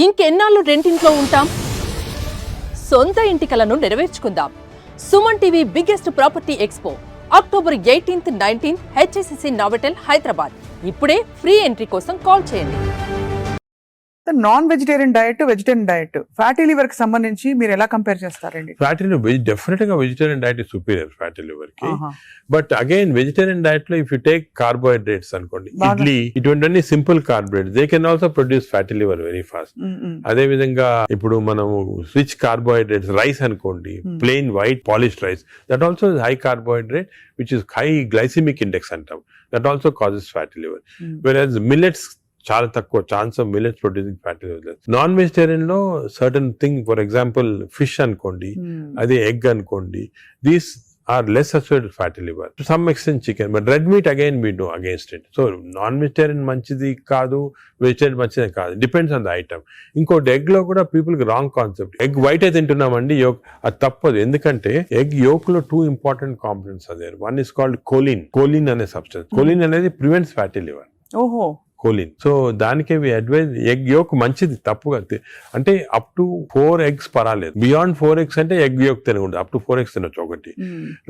ఇంకెన్నాళ్ళు రెంటింట్లో ఉంటాం? సొంత ఇంటి కలను నెరవేర్చుకుందాం. Suman TV biggest property expo October 18th, 19th HSCC Novotel Hyderabad. ఇప్పుడే ఫ్రీ ఎంట్రీ కోసం కాల్ చేయండి. Non vegetarian diet, vegetarian diet, fatty liver కి సంబంధించి మీరు ఎలా కంపేర్ చేస్తారండి? ఫ్యాటీ లివర్ డెఫినెట్ గా vegetarian diet is superior fatty liver కి. బట్ అగైన్ వెజిటేరియన్ డైట్ లో ఇఫ్ యూ టేక్ కార్బోహైడ్రేట్స్ అనుకోండి, ఇడ్లీ ఇటువంటి simple carbohydrates they can also produce fatty liver very fast. అదే విధంగా ఇప్పుడు మనము రిచ్ కార్బోహైడ్రేట్స్ రైస్ అనుకోండి, plain white polished rice, that also high carbohydrate which is high glycemic index అంటాం, that also causes fatty liver. Whereas millets చాలా తక్కువ chance of millets producing fatty liver. Non vegetarian లో certain thing, for example fish అనుకోండి, అదే egg అనుకోండి, these are less associated fatty liver to some extent chicken. But red meat again we do against it. So non vegetarian మంచిది కాదు, vegetarian మంచిది కాదు, depends on the item. ఇంకోటి egg లో కూడా పీపుల్ కి రాంగ్ కాన్సెప్ట్, ఎగ్ వైట్ అయితే తింటున్నామండి yoke, అది తప్పదు. ఎందుకంటే ఎగ్ యోక్ లో 2 ఇంపార్టెంట్ కాంపోనెంట్స్ అదే. వన్ ఇస్ కాల్డ్ కోలిన్ అనే సబ్స్టెన్స్. కోలిన్ అనేది ప్రివెంట్స్ ఫ్యాటీ లివర్. ఓహో, కోలిన్. సో దానికే అడ్వైజ్ ఎగ్ యోక్ మంచిది, తప్పుగా అంటే అప్ టు 4 eggs పర్వాలేదు. బియాండ్ 4 eggs అంటే ఎగ్ యోక్ తినకూడదు, అప్ టు 4 eggs తినొచ్చు ఒకటి.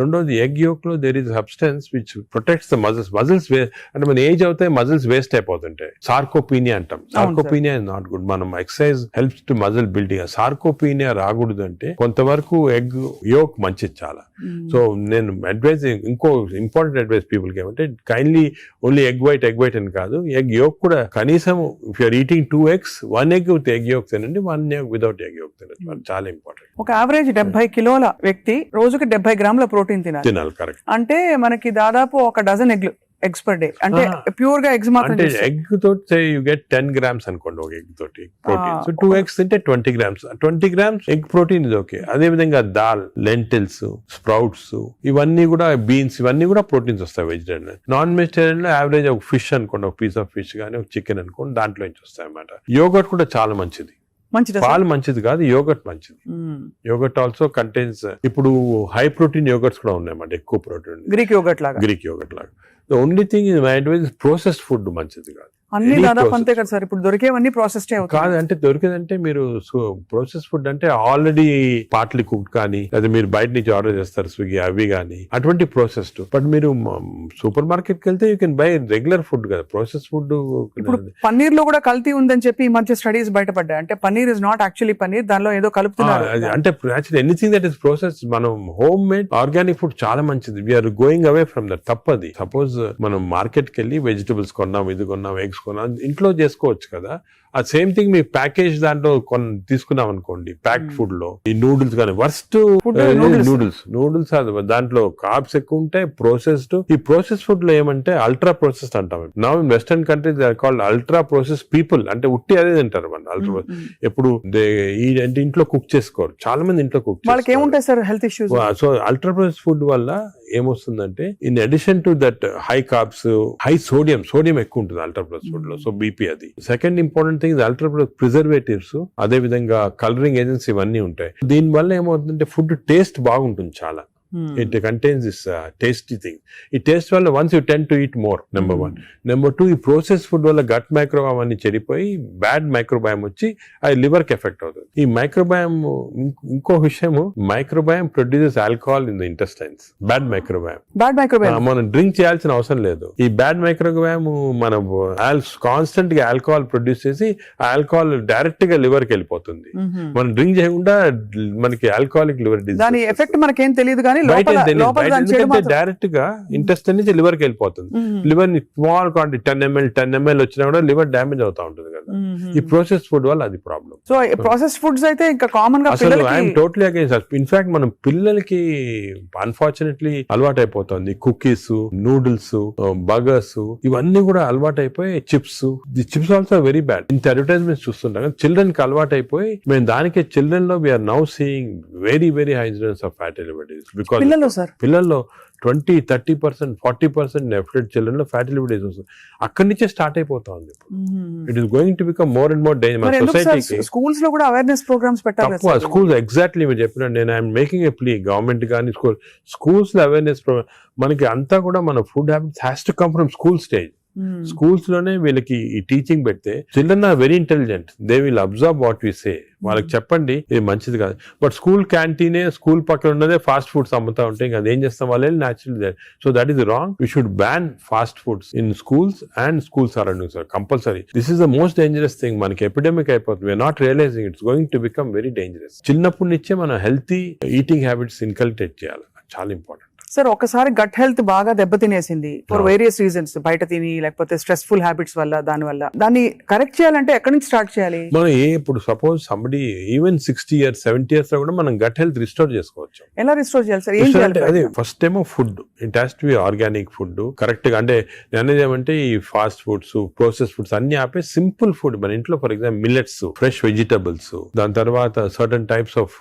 రెండోది ఎగ్ యోక్ లో there is substance which protects the muscles. Muscles అంటే మన ఏజ్ అవుతాయి మజిల్స్ వేస్ట్ అయిపోతుంటాయి. సార్కోపీనియా అంటాం. Sarcopenia is not good. మనం exercise helps to muscle building. Sarcopenia రాకూడదు అంటే కొంతవరకు ఎగ్ యోక్ మంచిది చాలా. సో నేను అడ్వైజ్, ఇంకో ఇంపార్టెంట్ అడ్వైజ్ పీపుల్ కి ఏమంటే కైండ్లీ ఓన్లీ ఎగ్ వైట్ అని కాదు, ఎగ్ యోక్ కూడా కనీసం if you're eating 2 eggs, 1 egg with egg yolk తినండి, 1 egg వితౌట్ ఎగ్ యోక్ తినండి. చాలా ఇంపార్టెంట్. ఒక యావరేజ్ 70 కిలోల వ్యక్తి రోజుకి 70 గ్రాముల ప్రోటీన్ తినాలి. కరెక్ట్. అంటే మనకి దాదాపు 1 డజన్ eggs per day. అంటే ప్యూర్ గా ఎగ్స్ మాత్రం. అంటే ఎగ్ తోటి యు గెట్ 10 grams అనుకోండి ఒక ఎగ్ తోటి ప్రోటీన్. సో 2 eggs తింటే 20 grams. 20 grams ఎగ్ ప్రోటీన్ ఇది ఓకే. అదే విధంగా దాల్, లెంటిల్స్, స్ప్రౌట్స్, ఇవన్నీ కూడా బీన్స్, ఇవన్నీ కూడా ప్రోటీన్స్ వస్తాయి వెజిటేరియన్. నాన్ వెజిటేరియన్ లో యావరేజ్ ఒక ఫిష్ అనుకోండి, ఒక పీస్ ఆఫ్ ఫిష్ గానీ ఒక చికెన్ అనుకోండి, దాంట్లో నుంచి వస్తాయి అన్నమాట. యోగర్ట్ కూడా చాలా మంచిది. పాలు మంచిది కాదు, యోగర్ట్ మంచిది. యోగర్ట్ ఆల్సో కంటైన్స్, ఇప్పుడు హై ప్రోటీన్ యోగర్ట్స్ కూడా ఉన్నాయన్నమాట, ఎక్కువ ప్రోటీన్. గ్రీక్ యోగర్ట్ లాగా. The only thing is my advice is processed food మంచిది కాదు. అన్ని దాదాపు అంతే కదా సార్, ఇప్పుడు దొరికేవన్నీ ప్రాసెస్ కాదు. అంటే దొరికేదంటే మీరు ప్రాసెస్ ఫుడ్ అంటే ఆల్రెడీ పార్ట్లీ కుక్డ్ కానీ, లేదా మీరు బయట నుంచి ఆర్డర్ చేస్తారు స్విగ్గీ అవి కానీ, అటువంటి ప్రాసెస్డ్. బట్ మీరు సూపర్ మార్కెట్ కి వెళ్తే you can buy regular food కదా, ప్రాసెస్ ఫుడ్. ఇప్పుడు పన్నీర్ లో కూడా కల్తీ ఉందని చెప్పి ఈ మధ్య స్టడీస్ బయటపడ్డాయి. అంటే paneer is not actually paneer, దానిలో ఏదో కలుపుతున్నారు. అంటే actually anything that is process, మనం హోమ్ మేడ్ ఆర్గానిక్ ఫుడ్ చాలా మంచిది. We're going away from that. తప్పది. సపోజ్ మనం మార్కెట్ కి వెళ్ళి వెజిటబుల్స్ కొన్నాం, ఇది కొన్నాం, ఎగ్స్ కొన్నాం, ఇంట్లో చేసుకోవచ్చు కదా. ఆ సేమ్ థింగ్ మీ ప్యాకేజ్ దాంట్లో తీసుకున్నాం అనుకోండి, ప్యాక్డ్ ఫుడ్ లో ఈ నూడిల్స్ కానీ, వర్స్ట్ నూడిల్స్ దాంట్లో కార్బ్స్ ఎక్కువ ఉంటాయి, ప్రాసెస్డ్. ఈ ప్రాసెస్ ఫుడ్ లో ఏమంటే అల్ట్రా ప్రాసెస్డ్ అంటాం. Now in western countries they are called ultra process people. అంటే ఉట్టి అదే తింటారు మన అల్ట్రా. ఎప్పుడు అంటే ఇంట్లో కుక్ చేసుకోరు చాలా మంది, ఇంట్లో కుక్ చేసుకోరు. సో అల్ట్రా ప్రాసెస్ ఫుడ్ వల్ల ఏమొస్తుందంటే, in addition to that high carbs, high sodium ఎక్కువ ఉంటుంది అల్ట్రా ప్రాసెస్ ఫుడ్ లో. సో బీపీ అది. Second important thing ultra preservatives, అదే విధంగా కలరింగ్ ఏజెంట్స్, ఇవన్నీ ఉంటాయి. దీని వల్ల ఏమవుతుందంటే ఫుడ్ టేస్ట్ బాగుంటుంది చాలా. It contains this tasty thing. ఈ టేస్ట్ వల్ల once you tend to eat more, number 1. Number 2, ఈ ప్రాసెస్ ఫుడ్ వల్ల గట్ మైక్రోబయామ్ అన్ని చెడిపోయి బ్యాడ్ మైక్రోబయామ్ వచ్చి అది లివర్ కి ఎఫెక్ట్ అవుతుంది. ఈ మైక్రోబయామ్, ఇంకో విషయం, microbiome produces alcohol in the intestines. Bad microbiome మనం డ్రింక్ చేయాల్సిన అవసరం లేదు. ఈ బ్యాడ్ మైక్రోబయామ్ మనం కాన్స్టెంట్ గా ఆల్కహాల్ ప్రొడ్యూస్ చేసి ఆ ఆల్కహాల్ డైరెక్ట్ గా లివర్ కి వెళ్ళిపోతుంది. మనం డ్రింక్ చేయకుండా మనకి ఆల్కహాలిక్ లివర్ డిసీజ్. దాని ఎఫెక్ట్ మనకేం తెలియదు కానీ డైరెక్ట్ గా ఇంటెస్టైన్ నుంచి లివర్ కి వెళ్ళిపోతుంది. లివర్ ని స్మాల్ క్వాంటిటీ 10 ml వచ్చినా కూడా లివర్ డ్యామేజ్ అవుతా ఉంటుంది కదా. ఈ ప్రాసెస్ ఫుడ్ వల్ల అది ప్రాబ్లం. సో ప్రాసెస్ ఫుడ్స్ అయితే ఇంకా కామన్ గా అసలు ఐఎమ్ టోటలీ అగైన్స్. ఇన్ఫాక్ట్ మనం పిల్లలకి అన్ఫార్చునేట్లీ అలవాటు అయిపోతుంది. కుకీస్, నూడిల్స్, బర్గర్స్, ఇవన్నీ కూడా అలవాటు అయిపోయి, చిప్స్ ఆల్సో వెరీ బ్యాడ్. ఇంత అడ్వర్టైజ్మెంట్స్ చూస్తుంటాం. చిల్డ్రన్ కి అలవాటు అయిపోయి మేము దానికి చిల్డ్రన్ లో we're now seeing very incidence of fatty liver disease. పిల్లల్లో 20-30%, 40% డెఫినెట్ చిల్డ్రన్ లో ఫ్యాటీ లివర్ డిసీజ్ వస్తుంది. అక్కడి నుంచే స్టార్ట్ అయిపోతా ఉంది. It is going to become more and more danger. సొసైటీకి స్కూల్స్ లో కూడా అవేర్నెస్ ప్రోగ్రామ్స్ పెట్టాలి. స్కూల్స్ ఎగ్జాక్ట్లీ మీరు చెప్పినట్టు నేను I'm making a plea, government కానీ స్కూల్స్ లో అవేర్నెస్. మనకి అంతా కూడా మన food habits has to come from school stage. Schools లోనే వీళ్ళకి ఈ టీచింగ్ పెడితే children are very intelligent, they will observe what we say. వాళ్ళకి చెప్పండి ఇది మంచిది కాదు. బట్ స్కూల్ క్యాంటీనే, స్కూల్ పక్కన ఉన్నదే ఫాస్ట్ ఫుడ్స్ అమ్ముతా ఉంటే ఇంకా అదేం చేస్తాం వాళ్ళు natural. So that is wrong. We should ban fast foods in schools and school surroundings compulsory. This is the most dangerous thing. మనకి ఎపిడమిక్ అయిపోతుంది. We're not realising it's going to become very dangerous. చిన్నప్పటి నుంచే మనం healthy eating habits inculcate చేయాలి. చాలా important. Sir ఒకసారి gut health బాగా దెబ్బతినేసింది ఫర్ వేరియస్ రీజన్స్, బయట తిని లేకపోతే స్ట్రెస్ఫుల్ హ్యాబిట్స్ వల్ల, దాన్ని కరెక్ట్ చేయాలంటే ఎక్కడి నుంచి స్టార్ట్ చేయాలి? మనం ఇప్పుడు suppose somebody even 60 years 70 years లో కూడా మనం గట్ హెల్త్ రిస్టోర్ చేసుకోవచ్చు. ఎలా రిస్టోర్ చేయాలి సార్? ఏం చేయాలి? అదే ఫస్ట్ ఏమో food, it has to be organic food correct గా. అంటే నేను ఏమంటే ఈ ఫాస్ట్ ఫుడ్స్, ప్రాసెస్ ఫుడ్స్ అన్ని ఆపే సింపుల్ ఫుడ్ మన ఇంట్లో, for example millets, fresh vegetables, దాని తర్వాత certain types of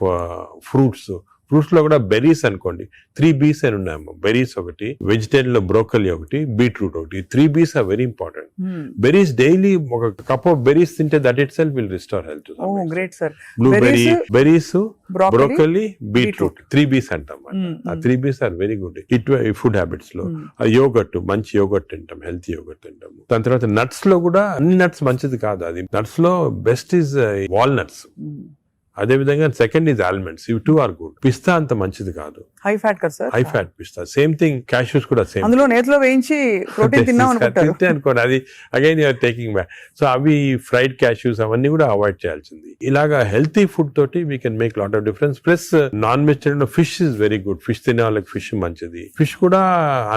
fruits. Fruits లో కూడా బెర్రీస్ అనుకోండి, 3 B's అని ఉన్నాయమ్మా. బెర్రీస్ ఒకటి, వెజిటేరియన్ లో బ్రోకలీ ఒకటి, బీట్రూట్ ఒకటి. 3 B's are very important. Berries daily ఒక కప్ ఆఫ్ బెర్రీస్ తింటే that itself will restore health. Great sir. Blueberry, berries, broccoli, beetroot, 3 B's అంటాం. ఆ 3 B's are very good food habits లో. Yoghurt, మంచి yoghurt తింటాం, healthy yoghurt తింటాము. దాని తర్వాత నట్స్ లో కూడా అన్ని నట్స్ మంచిది కాదు. అది నట్స్ లో బెస్ట్ ఈజ్ వాల్నట్స్. అదే విధంగా సెకండ్ ఈజ్ ఆల్మండ్స్. ఇవి 2 ఆర్ గుడ్. పిస్తా అంత మంచిది కాదు, హై ఫ్యాట్ కదా సార్. హై ఫ్యాట్ పిస్తా. సేమ్ థింగ్ క్యాష్యూస్ కూడా సేమ్. అందులో నేతిలో వేయించి ప్రోటీన్ తిన్నాం అనుకోండి, అది again you're taking back. So అవి ఫ్రైడ్ క్యాష్యూస్ అవన్నీ కూడా అవాయిడ్ చేయాల్సింది. ఇలాగా హెల్తీ ఫుడ్ తోటి we can make lot of difference. Plus non vegetarian fish is very good. Fish తినే వాళ్ళకి ఫిష్ మంచిది. ఫిష్ కూడా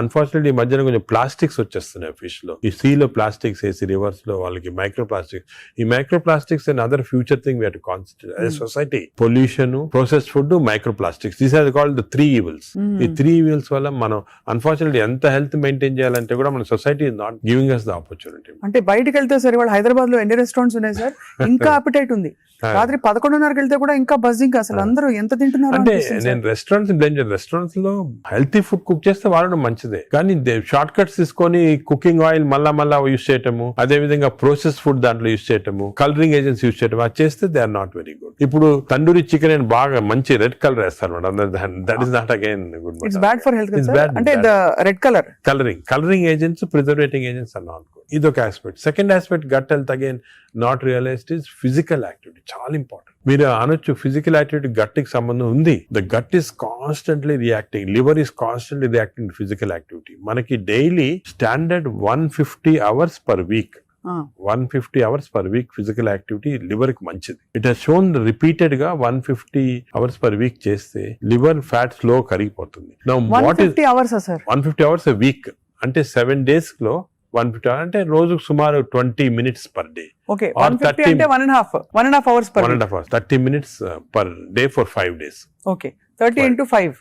అన్ఫార్చునేట్లీ ఈ మధ్యన కొంచెం ప్లాస్టిక్స్ వచ్చేస్తున్నాయి ఫిష్ లో. ఈ సీ లో ప్లాస్టిక్స్ వేసి రివర్స్ లో వాళ్ళకి మైక్రో ప్లాస్టిక్స్. ఈ micro plastics and other future thing we have to concentrate. Society pollution, processed food, micro plastics, these are called the 3 evils. ఈ 3 evils వల్ల మనం అన్ఫార్చునేట్లీ ఎంత హెల్త్ మెయింటైన్ చేయాలంటే కూడా మన society is not giving us the opportunity. అంటే బయటకు వెళ్తే సార్ ఇవాళ హైదరాబాద్ లో ఎన్ని రెస్టారెంట్స్ ఉన్నాయి సార్, ఇంకా అపిటైట్ ఉంది. రాత్రి 11:30కి వెళ్తే కూడా ఇంకా బజింగ్. అసలు అందరూ ఎంత తింటున్నారు అంటే నేను రెస్టారెంట్స్ బ్లేమ్ చేయను. రెస్టారెంట్స్ లో హెల్తీ ఫుడ్ కుక్ చేస్తే వాడడం మంచిదే, కానీ షార్ట్ కట్స్ తీసుకొని కుకింగ్ ఆయిల్ మళ్ళా యూస్ చేయటము, అదే విధంగా ప్రాసెస్ ఫుడ్ దాంట్లో యూస్ చేయటము, కలరింగ్ ఏజెంట్స్ యూస్ చేయటం, అది చేస్తే they are not very good. ఇప్పుడు తందూరి చికెన్ అని బాగా మంచి రెడ్ కలర్ వేస్తారు madam. That is not again good. It's bad for health. అంటే red colour colouring agents, preserving agents are not good. ఇది ఒక aspect. Second aspect gut health again not realized is physical activity. చాలా important. మీరు అనొచ్చు physical activity gut కి సంబంధం ఉంది. The gut is constantly reacting, liver is constantly reacting physical activity. మనకి daily standard 150 hours per week. 150 hours per week physical activity liver కి మంచిది. It has shown repeated గా 150 hours per week చేస్తే liver fat slow కరిగిపోతుంది. 150 hours a week అంటే 7 days లో 150 hours అంటే రోజుకు సుమారు 20 minutes per day. Okay, 150 అంటే 1.5 hours per 1.5 hours, 30 minutes per day for 5 days. Okay, 30 into 5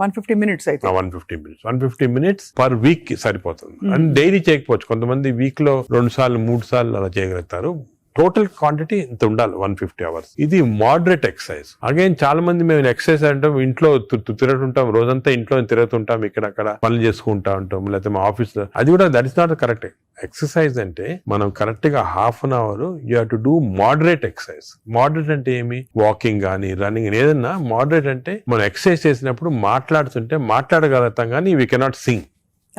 150 minutes అయితే 150 minutes per week సరిపోతుంది. అండ్ డైలీ చేయకపోవచ్చు, కొంతమంది వీక్ లో 2 సార్లు 3 సార్లు అలా చేయగలుగుతారు. టోటల్ క్వాంటిటీ ఇంత ఉండాలి 150 hours. ఇది మోడరేట్ ఎక్సర్సైజ్. అగైన్ చాలా మంది మేము ఎక్సర్సైజ్ అంటాం, ఇంట్లో తిరుగుతుంటాం, రోజంతా ఇంట్లో తిరుగుతుంటాం, ఇక్కడక్కడ పనులు చేసుకుంటా ఉంటాం, లేకపోతే మా ఆఫీస్ లో. అది కూడా that is not correct. Exercise అంటే మనం కరెక్ట్ గా ½ an hour you have to do moderate exercise. Moderate అంటే ఏమి? వాకింగ్ కానీ రన్నింగ్ ఏదన్నా. మోడరేట్ అంటే మనం ఎక్సర్సైజ్ చేసినప్పుడు మాట్లాడుతుంటే మాట్లాడగలుగుతాం కానీ వీ కెనాట్ సింగ్.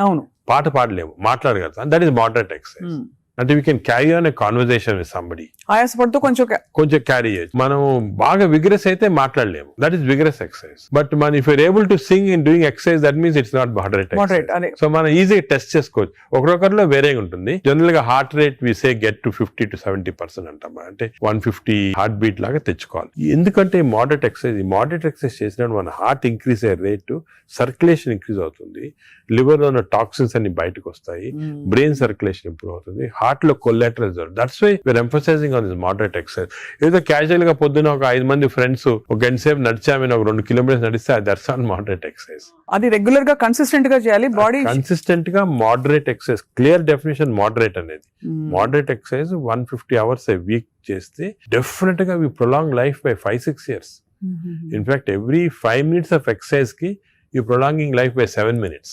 అవును, పాట పాడలేము, మాట్లాడగలుగుతాం. That is moderate exercise. అంటే we can carry on a conversation with somebody. ఆయాసపడుతూ కొంచెం క్యారీ చేయొచ్చు. మనం బాగా విగ్రెస్ అయితే మాట్లాడలేము, that is vigorous exercise. But మన if you're able to sing in doing exercise, that means it's not moderate. So మనం ఈజీగా టెస్ట్ చేసుకోవచ్చు. ఒకరొకరిలో వేరేగా ఉంటుంది. జనరల్ గా heart rate we say get to 50 to 70% అంటాం. అంటే 150 హార్ట్ బీట్ లాగా తెచ్చుకోవాలి. ఎందుకంటే మోడరేట్ ఎక్సర్సైజ్ చేసినప్పుడు మన హార్ట్ ఇంక్రీజ్ అయ్యే రేటు, సర్క్యులేషన్ ఇంక్రీజ్ అవుతుంది, లివర్ లో ఉన్న టాక్సిన్స్ అన్ని బయటకు వస్తాయి, బ్రెయిన్ సర్క్యులేషన్ ఇంప్రూవ్ అవుతుంది, హార్ట్ లో collateral. That's why we're emphasising on this moderate exercise. ఏదో క్యాజువల్ గా పొద్దున ఒక 5 మంది ఫ్రెండ్స్ ఒక గంట సేపు నడిచామని ఒక 2 kilometers నడిస్తే దట్స్ నాట్ మోడరేట్ ఎక్సర్సైజ్. అది రెగ్యులర్ గా కన్సిస్టెంట్ గా చేయాలి. బాడీ కన్సిస్టెంట్ గా moderate exercise. Clear definition moderate అనేది. Moderate exercise 150 hours a week చేస్తే డెఫినెట్ గా we prolong life by 5-6 years. In fact every 5 minutes of exercise కి you prolonging life by 7 minutes.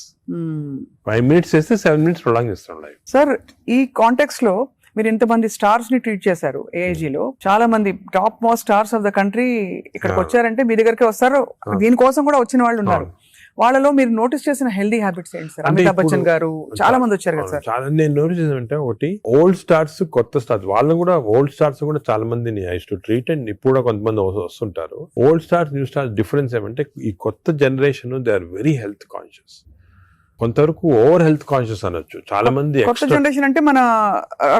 5 minutes చేస్తే 7 minutes prolong చేస్తాం life. Sir, ఈ context లో మీరు ఇంతమంది స్టార్స్ ని ట్రీట్ చేశారు. AIG లో చాలా మంది top most stars of the country ఇక్కడికి వచ్చారంటే మీ దగ్గరికి వస్తారు. దీనికోసం కూడా వచ్చిన వాళ్ళు ఉన్నారు. వాళ్ళలో మీరు నోటీస్ చేసిన హెల్దీ హ్యాబిట్స్ ఏంటి సార్? అంటే అమితాబ్ బచ్చన్ ఇప్పుడు గారు చాలా మంది వచ్చారు కదా సార్. చాలా నేను నోటీస్ చేసానంటే ఒకటి ఓల్డ్ స్టార్స్ కొత్త స్టార్స్ వాళ్ళని కూడా ఓల్డ్ స్టార్స్ కూడా చాలా మందిని ఐ టు ట్రీట్ అండ్ ఇప్పుడు కూడా కొంతమంది వస్తుంటారు. Old stars new stars difference ఏమంటే ఈ కొత్త generation they are very health conscious, కొంతవరకు ఓవర్ హెల్త్ కాన్షియస్ అనొచ్చు. చాలా మంది కొత్త జనరేషన్ అంటే మన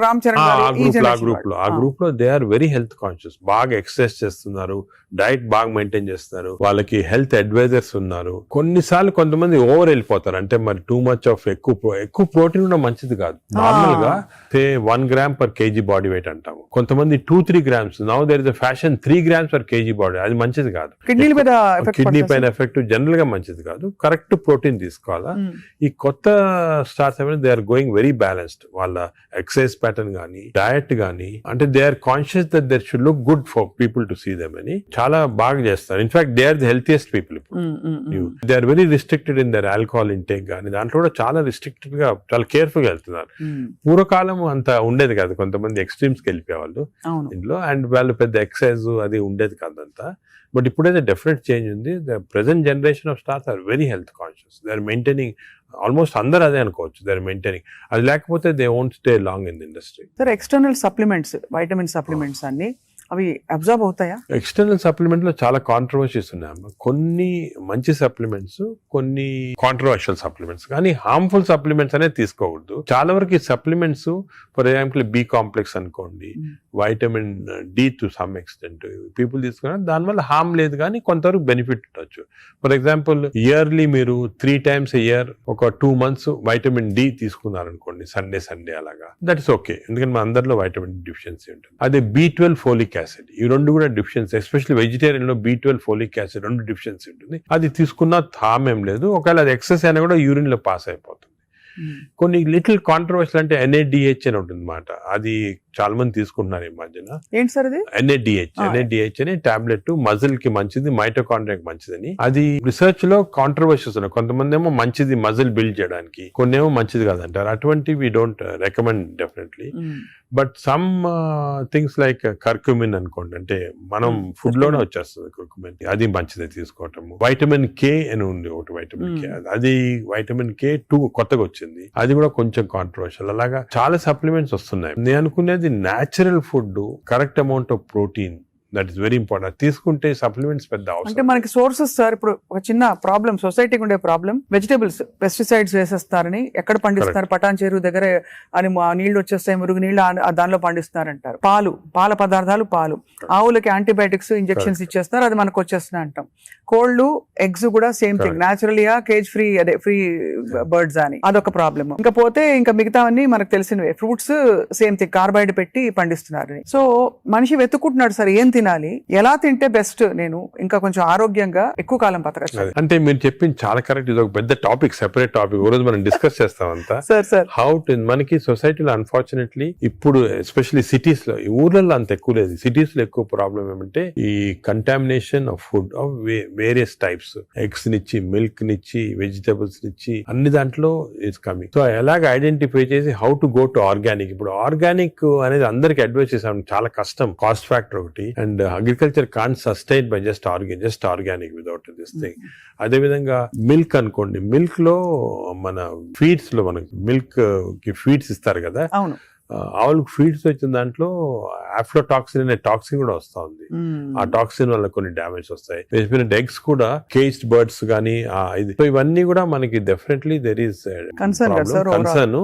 రామ్ చరణ్ గారు, ఆ గ్రూప్ లో they are very health conscious, బాగా ఎక్సర్సైజ్ చేస్తున్నారు, డైట్ బాగా మెయింటైన్ చేస్తున్నారు, వాళ్ళకి హెల్త్ అడ్వైజర్స్ ఉన్నారు. కొన్నిసార్లు కొంతమంది ఓవర్ వెళ్ళిపోతారు, అంటే మరి టూ మచ్ ఆఫ్ ఎక్కువ ప్రోటీన్ కూడా మంచిది కాదు. నార్మల్ గా 1 gram per KG body weight అంటాము, కొంతమంది 2-3 grams. Now there is a fashion 3 grams per KG body, అది మంచిది కాదు. కిడ్నీ పైన ఎఫెక్ట్ జనరల్ గా మంచిది కాదు. కరెక్ట్ ప్రోటీన్ తీసుకోవాలా. ఈ కొత్త స్టార్స్ ఏమైనా they are going very balanced. వాళ్ళ ఎక్సర్సైజ్ ప్యాటర్న్ గానీ డయట్ గానీ, అంటే they are conscious that there should look good for people to see them అని చాలా బాగా చేస్తారు. In fact they are the healthiest people. ఇప్పుడు they are very restricted in their alcohol intake గానీ, దాంట్లో కూడా చాలా రిస్ట్రిక్టెడ్ గా చాలా కేర్ఫుల్ గా వెళ్తున్నారు. పూర్వకాలం అంత ఉండేది కాదు, కొంతమంది ఎక్స్ట్రీమ్స్ కి వెళ్ళిపోయేవాళ్ళు ఇంట్లో, అండ్ వాళ్ళు పెద్ద ఎక్సర్సైజ్ అది ఉండేది కాదంతా. బట్ ఇప్పుడైతే డెఫినెట్ చేంజ్ ఉంది. The present generation of stars are very health conscious. They are maintaining, almost అందరూ అదే అనుకోవచ్చు, దే ఆర్ మెయింటైనింగ్. అది లేకపోతే they won't stay long in the industry. Sir external supplements, vitamin supplements అన్ని అవి observe అవుతాయా? External supplement లో చాలా కాంట్రవర్సీస్ ఉన్నాయి. కొన్ని మంచి సప్లిమెంట్స్, కొన్ని కాంట్రవర్షియల్ సప్లిమెంట్స్, కానీ హార్మ్ఫుల్ సప్లిమెంట్స్ అనేది తీసుకోకూడదు. చాలా వరకు ఈ supplements, for example B complex అనుకోండి, vitamin D to some extent people తీసుకున్నారు, దానివల్ల హార్మ్ లేదు కానీ కొంతవరకు బెనిఫిట్ ఉండొచ్చు. ఫర్ ఎగ్జాంపుల్ ఇయర్లీ మీరు 3 times a year ఒక 2 months వైటమిన్ D తీసుకున్నారు అనుకోండి, సండే అలాగా, దట్ ఇస్ ఓకే. ఎందుకంటే మన అందరిలో వైటమిన్ డిఫిషియన్సీ ఉంటుంది. అదే B12 ఫోలిక్ యాసిడ్, ఈ రెండు కూడా డిఫిషియన్సీ, ఎస్పెషల్లీ వెజిటేరియన్ లో B12 ఫోలిక్ యాసిడ్ రెండు డిఫిషియన్సీ ఉంటుంది. అది తీసుకున్నా హార్మ్ ఏం లేదు. ఒకవేళ అది ఎక్సెస్ అయినా కూడా యూరిన్ లో పాస్ అయిపోతుంది. కొన్ని లిటిల్ కాంట్రవర్షియల్ అంటే NADH అని ఉంటుంది అన్నమాట, అది చాలా మంది తీసుకుంటున్నారు ఈ మధ్యన. ఏంటి సార్ అది? NADH అని టాబ్లెట్, మజిల్ కి మంచిది, మైటోకాండ్రియాకి మంచిదని. అది రిసర్చ్ లో కాంట్రవర్షియస్ ఉన్నాయి. కొంతమంది ఏమో మంచిది మజిల్ బిల్డ్ చేయడానికి, కొన్ని ఏమో మంచిది కాదంటారు. అటువంటి we don't recommend definitely. But some things like curcumin అనుకోండి, అంటే మనం ఫుడ్ లోనే వచ్చేస్తుంది కర్క్యూమిన్, అది మంచిది తీసుకోవటము. వైటమిన్ K అని ఉంది ఒకటి, వైటమిన్ K, అది వైటమిన్ K2 కొత్తగా వచ్చింది, అది కూడా కొంచెం కాంట్రవర్షియల్. అలాగా చాలా సప్లిమెంట్స్ వస్తున్నాయి. నేను అనుకునేది natural food, correct amount of protein, that is very important. తీసుకుంటే సప్లిమెంట్స్ పెద్ద అవసరం. అంటే మనకి సోర్సెస్ సార్, ఇప్పుడు ఒక చిన్న ప్రాబ్లం సొసైటీకి ఉండే ప్రాబ్లం, వెజిటేబుల్స్ పెస్టిసైడ్స్ వేసేస్తారని, ఎక్కడ పండిస్తున్నారు, పటాన్ చెరువు దగ్గర అని నీళ్లు వచ్చేస్తాయి, మురుగు నీళ్లు దానిలో పండిస్తున్నారంటారు. పాల పదార్థాలు, ఆవులకి యాంటీబయాటిక్స్ ఇంజెక్షన్స్ ఇచ్చేస్తారు, అది మనకు వచ్చేస్తున్నాయి అంటాం. కోళ్లు, ఎగ్స్ కూడా సేమ్ థింగ్, న్యాచురల్గా కేజ్ ఫ్రీ, అదే ఫ్రీ బర్డ్స్ అని, అదొక ప్రాబ్లమ్. ఇంకా పోతే ఇంకా మిగతావన్నీ మనకు తెలిసినవే. ఫ్రూట్స్ సేమ్ థింగ్, కార్బైడ్ పెట్టి పండిస్తున్నారు. సో మనిషి వెతుక్కుంటున్నాడు సార్ ఏం తినాలి, ఎలా తింటే బెస్ట్, నేను ఇంకా కొంచెం ఆరోగ్యంగా ఎక్కువ కాలం బతకచ్చు. అంటే మీరు చెప్పింది చాలా కరెక్ట్. ఇది ఒక పెద్ద టాపిక్, సెపరేట్ టాపిక్, ఈ రోజు మనం డిస్కస్ చేస్తాం అంతా. హౌ టు మనకి సొసైటీలో అన్ఫార్చునేట్లీ ఇప్పుడు ఎస్పెషల్లీ సిటీస్ లో, ఈ ఊర్లలో అంత ఎక్కువ లేదు, సిటీస్ లో ఎక్కువ ప్రాబ్లం ఏమంటే ఈ contamination of food of various types, eggs నిచ్చి, మిల్క్ నిచ్చి, వెజిటబుల్స్ నిచ్చి, అన్ని దాంట్లో ఇట్స్ కమింగ్. సో ఎలాగ ఐడెంటిఫై చేసి how to go to organic. ఇప్పుడు ఆర్గానిక్ అనేది అందరికి అడ్వైస్ చేసాం, చాలా కష్టం, కాస్ట్ ఫ్యాక్టర్ ఒకటి, and agriculture can't sustain by just organic without this thing. అదే విధంగా మిల్క్ అనుకోండి, మిల్క్ లో మన ఫీడ్స్ లో మనకి మిల్క్ కి ఫీడ్స్ ఇస్తారు కదా, ఆవులకు ఫీడ్స్ వచ్చిన దాంట్లో ఆఫ్లోటాక్సిన్ అనే టాక్సిన్ కూడా వస్తా ఉంది. ఆ టాక్సిన్ వల్ల కొన్ని డ్యామేజ్ వస్తాయి. ఎగ్స్ కూడా కేజ్డ్ బర్డ్స్ గానీ, సో ఇవన్నీ కూడా మనకి డెఫినెట్లీ దెర్ ఈస్ కన్సర్న్.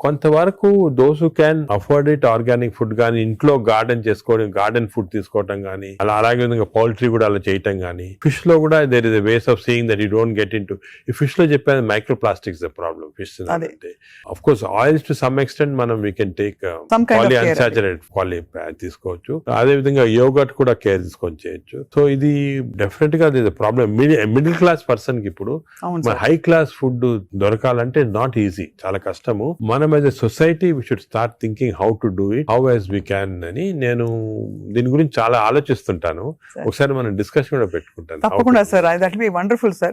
కొంతవరకు those who can afford it, organic food గానీ, ఇంట్లో గార్డెన్ చేసుకోవడం, గార్డెన్ ఫుడ్ తీసుకోవటం గానీ, అలాగే విధంగా పౌల్ట్రీ కూడా అలా చేయటం గానీ. ఫిష్ లో కూడా there is a ways of seeing that you don't get in to. ఈ ఫిష్ లో చెప్పేది micro plastics the problem. Fish అంటే of course oils to some extent మనం వీ కెన్ టేక్ పాలిఅన్సాచురేటెడ్ తీసుకోవచ్చు. అదే విధంగా యోగర్ట్ కూడా కేర్ తీసుకొని చేయొచ్చు. సో ఇది డెఫినెట్ గా ప్రాబ్లమ్. మిడిల్ క్లాస్ పర్సన్ కి ఇప్పుడు హై క్లాస్ ఫుడ్ దొరకాలంటే నాట్ ఈజీ, చాలా కష్టము. మనం as a society we should start thinking how to do it, how as we can అని నేను దీని గురించి చాలా ఆలోచిస్తుంటాను. ఒకసారి మనం డిస్కషన్ కూడా పెట్టుకుంటాను. తప్పకుండా sir, that be wonderful sir.